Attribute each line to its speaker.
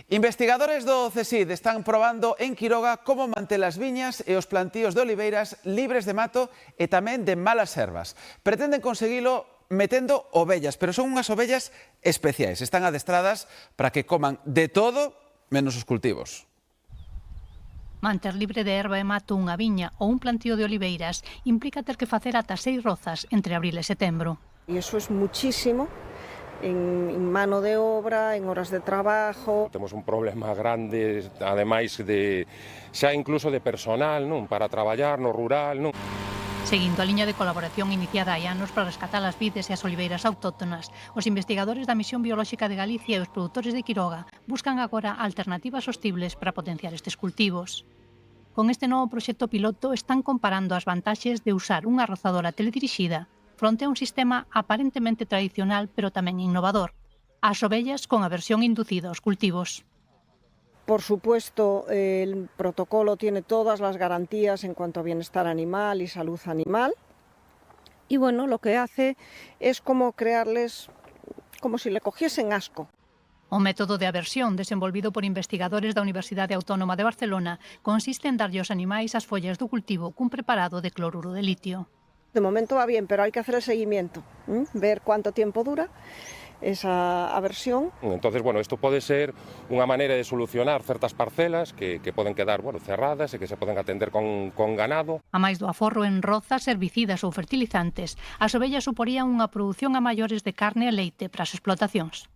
Speaker 1: Investigadores do CSID están probando en Quiroga como manter as viñas e os plantíos de oliveiras libres de mato e tamén de malas ervas. Pretenden conseguilo metendo ovellas, pero son unhas ovellas especiais. Están adestradas para que coman de todo menos os cultivos.
Speaker 2: Manter libre de erva e mato unha viña ou un plantío de oliveiras implica ter que facer ata 6 rozas entre abril e setembro.
Speaker 3: E iso é muchísimo en mano de obra, en horas de trabajo.
Speaker 4: Temos un problema grande, ademais de xa incluso de personal, non, para traballar no rural, non.
Speaker 2: Seguindo a liña de colaboración iniciada hai anos para rescatar as vides e as oliveiras autóctonas, os investigadores da Misión Biolóxica de Galicia e os produtores de Quiroga buscan agora alternativas sostibles para potenciar estes cultivos. Con este novo proxecto piloto están comparando as vantaxes de usar unha rozadora teledirixida fronte a un sistema aparentemente tradicional pero tamén innovador, as ovellas con a versión inducida aos cultivos.
Speaker 3: Por supuesto, el protocolo tiene todas las garantías en cuanto a bienestar animal y salud animal. Y bueno, lo que hace es como crearles, como si le cogiesen asco.
Speaker 2: O método de aversión desenvolvido por investigadores da Universidade Autónoma de Barcelona consiste en darlle aos animais as follas do cultivo cun preparado de cloruro de litio.
Speaker 3: De momento va bien, pero hay que hacer el seguimiento, ver cuánto tiempo dura esa aversión.
Speaker 4: Entonces, bueno, isto pode ser unha maneira de solucionar certas parcelas que poden quedar, bueno, cerradas e que se poden atender con ganado.
Speaker 2: A máis do aforro en rozas, herbicidas ou fertilizantes, as ovellas suporían unha produción a maiores de carne e leite para as explotacións.